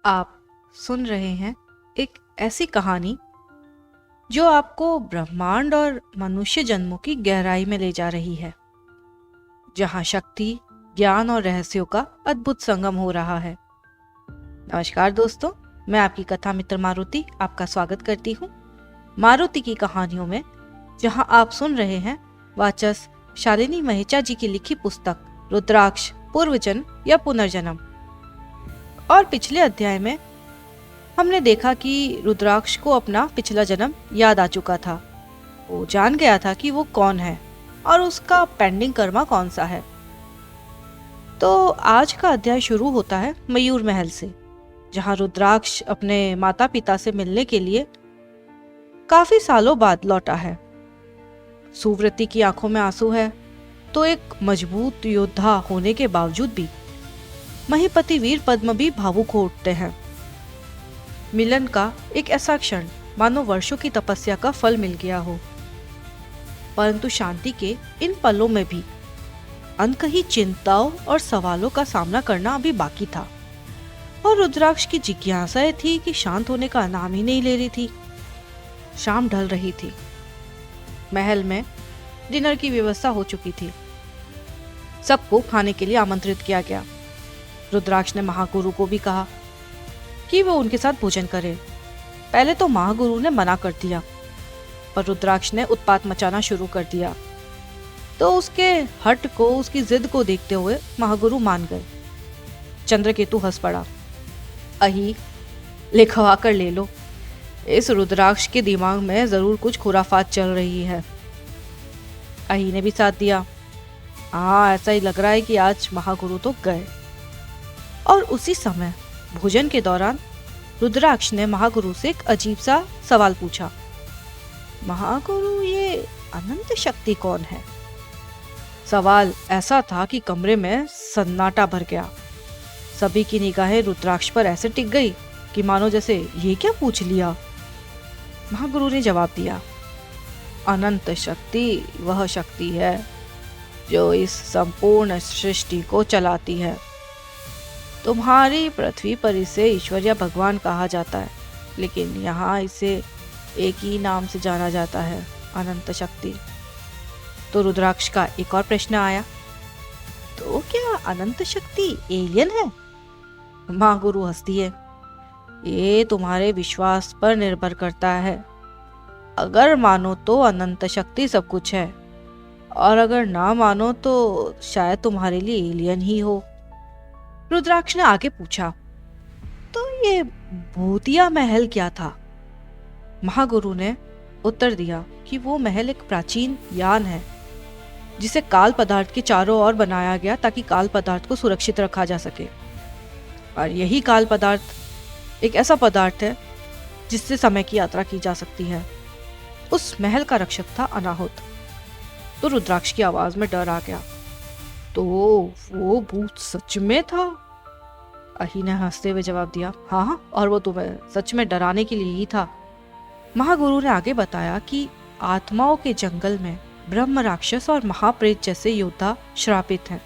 आप सुन रहे हैं एक ऐसी कहानी जो आपको ब्रह्मांड और मनुष्य जन्मों की गहराई में ले जा रही है, जहां शक्ति, ज्ञान और रहस्यों का अद्भुत संगम हो रहा है। नमस्कार दोस्तों, मैं आपकी कथा मित्र मारुति आपका स्वागत करती हूँ मारुति की कहानियों में, जहां आप सुन रहे हैं वाचस शालिनी महेचा जी की लिखी पुस्तक रुद्राक्ष पूर्वजन्म या पुनर्जन्म। और पिछले अध्याय में हमने देखा कि रुद्राक्ष को अपना पिछला जन्म याद आ चुका था। वो जान गया था कि वो कौन है और उसका पेंडिंग कर्मा कौन सा है। तो आज का अध्याय शुरू होता है मयूर महल से, जहां रुद्राक्ष अपने माता पिता से मिलने के लिए काफी सालों बाद लौटा है। सुव्रति की आंखों में आंसू है, तो एक मजबूत योद्धा होने के बावजूद भी महीपति वीर पद्म भी भावुक हो उठते हैं। मिलन का एक ऐसा क्षण मानो वर्षों की तपस्या का फल मिल गया हो, परंतु शांति के इन पलों में भी अनकही चिंताओं और सवालों का सामना करना अभी बाकी था। और रुद्राक्ष की जिज्ञासा थी कि शांत होने का नाम ही नहीं ले रही थी। शाम ढल रही थी। महल में डिनर की व्यवस्था हो चुकी थी। सबको खाने के लिए आमंत्रित किया गया। रुद्राक्ष ने महागुरु को भी कहा कि वो उनके साथ भोजन करे। पहले तो महागुरु ने मना कर दिया, पर रुद्राक्ष ने उत्पात मचाना शुरू कर दिया। तो उसके हट को, उसकी जिद को देखते हुए महागुरु मान गए। चंद्रकेतु हंस पड़ा। अही, लिखवा कर ले लो, इस रुद्राक्ष के दिमाग में जरूर कुछ खुराफात चल रही है। अही ने भी साथ दिया। हाँ, ऐसा ही लग रहा है कि आज महागुरु तो गए। और उसी समय भोजन के दौरान रुद्राक्ष ने महागुरु से एक अजीब सा सवाल पूछा। महागुरु, ये अनंत शक्ति कौन है? सवाल ऐसा था कि कमरे में सन्नाटा भर गया। सभी की निगाहें रुद्राक्ष पर ऐसे टिक गई कि मानो जैसे ये क्या पूछ लिया। महागुरु ने जवाब दिया, अनंत शक्ति वह शक्ति है जो इस संपूर्ण सृष्टि को चलाती है। तुम्हारी पृथ्वी पर इसे ईश्वर या भगवान कहा जाता है, लेकिन यहाँ इसे एक ही नाम से जाना जाता है, अनंत शक्ति। तो रुद्राक्ष का एक और प्रश्न आया, तो क्या अनंत शक्ति एलियन है? महागुरु हंस दिए। ये तुम्हारे विश्वास पर निर्भर करता है। अगर मानो तो अनंत शक्ति सब कुछ है, और अगर ना मानो तो शायद तुम्हारे लिए एलियन ही हो। रुद्राक्ष ने आगे पूछा, तो ये भूतिया महल क्या था? महागुरु ने उत्तर दिया कि वो महल एक प्राचीन यान है, जिसे काल पदार्थ के चारों ओर बनाया गया ताकि काल पदार्थ को सुरक्षित रखा जा सके। और यही काल पदार्थ एक ऐसा पदार्थ है जिससे समय की यात्रा की जा सकती है। उस महल का रक्षक था अनाहुत। तो रुद्राक्ष की आवाज में डर आ गया। तो वो भूत सच में था? अही ने हंसते हुए जवाब दिया, हाँ, और वो तुम्हें सच में डराने के लिए ही था। महागुरु ने आगे बताया कि आत्माओं के जंगल में ब्रह्म राक्षस और महाप्रेत जैसे योद्धा श्रापित हैं।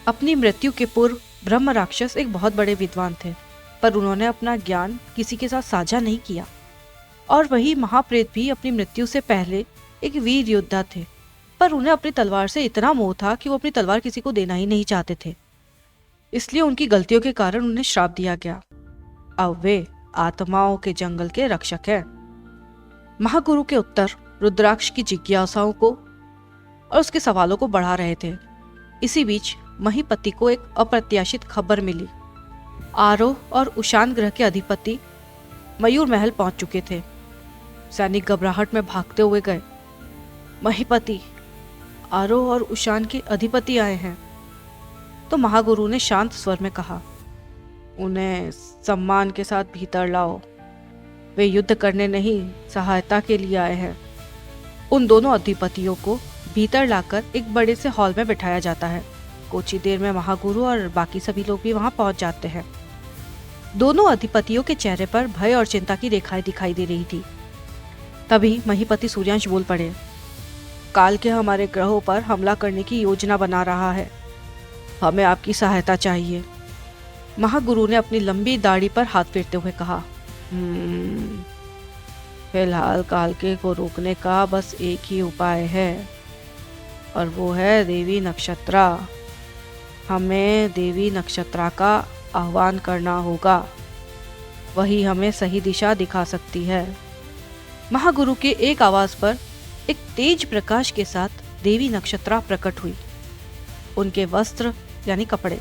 अपनी मृत्यु के पूर्व ब्रह्म राक्षस एक बहुत बड़े विद्वान थे, पर उन्होंने अपना ज्ञान किसी के साथ साझा नहीं किया। और वही महाप्रेत भी अपनी मृत्यु से पहले एक वीर योद्धा थे, पर उन्हें अपनी तलवार से इतना मोह था कि वो अपनी तलवार किसी को देना ही नहीं चाहते थे। इसलिए उनकी गलतियों के कारण उन्हें श्राप दिया गया। अब वे आत्माओं के जंगल के रक्षक हैं। महागुरु के उत्तर रुद्राक्ष की जिज्ञासाओं को और उसके सवालों को बढ़ा रहे थे। इसी बीच महीपति को एक अप्रत्याशित खबर मिली। आरोह और उशान ग्रह के अधिपति मयूर महल पहुंच चुके थे। सैनिक घबराहट में भागते हुए गए। महीपति, आरोह और उशान के अधिपति आए हैं। तो महागुरु ने शांत स्वर में कहा, उन्हें सम्मान के साथ भीतर लाओ। वे युद्ध करने नहीं, सहायता के लिए आए हैं। उन दोनों अधिपतियों को भीतर लाकर एक बड़े से हॉल में बिठाया जाता है। कुछ ही देर में महागुरु और बाकी सभी लोग भी वहां पहुंच जाते हैं। दोनों अधिपतियों के चेहरे पर भय और चिंता की रेखाएं दिखाई दे रही थी। तभी महीपति सूर्यांश बोल पड़े, काल के हमारे ग्रहों पर हमला करने की योजना बना रहा है। हमें आपकी सहायता चाहिए। महागुरु ने अपनी लंबी दाढ़ी पर हाथ फेरते हुए कहा, फिलहाल कालके को रोकने का बस एक ही उपाय है और वो है देवी नक्षत्रा। हमें देवी नक्षत्रा का आह्वान करना होगा, वही हमें सही दिशा दिखा सकती है। महागुरु के एक आवाज पर एक तेज प्रकाश के साथ देवी नक्षत्रा प्रकट हुई। उनके वस्त्र यानी कपड़े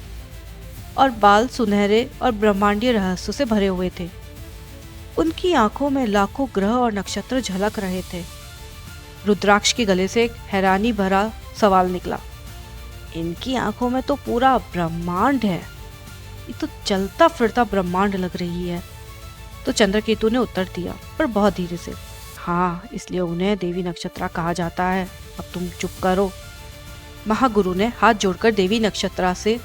और बाल सुनहरे और ब्रह्मांडीय रहस्य से भरे हुए थे। उनकी आंखों में लाखों ग्रह और नक्षत्र झलक रहे थे। रुद्राक्ष के गले से एक हैरानी भरा सवाल निकला, इनकी आंखों में तो पूरा ब्रह्मांड है, ये तो चलता फिरता ब्रह्मांड लग रही है। तो चंद्रकेतु ने उत्तर दिया, पर बहुत धीरे से, हाँ, इसलिए उन्हें देवी नक्षत्रा कहा जाता है। अब तुम चुप करो। महागुरु ने हाथ जोड़कर देवी नक्षत्रा से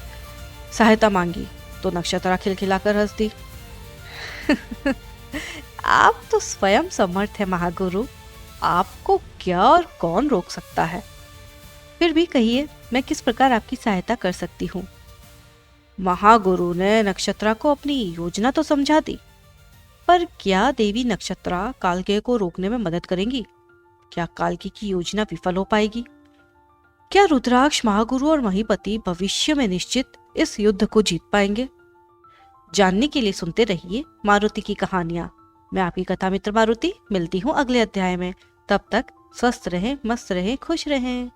सहायता मांगी तो नक्षत्रा खिलखिलाकर हंस दी। आप तो स्वयं समर्थ है महागुरु, आपको क्या और कौन रोक सकता है। फिर भी कहिए, मैं किस प्रकार आपकी सहायता कर सकती हूँ। महागुरु ने नक्षत्रा को अपनी योजना तो समझा दी, पर क्या देवी नक्षत्रा कालकेय को रोकने में मदद करेंगी? क्या कालकेय की योजना विफल हो पाएगी? क्या रुद्राक्ष, महागुरु और महीपति भविष्य में निश्चित इस युद्ध को जीत पाएंगे? जानने के लिए सुनते रहिए मारुति की कहानियां। मैं आपकी कथा मित्र मारुति मिलती हूँ अगले अध्याय में। तब तक स्वस्थ रहें, मस्त रहें, खुश रहें।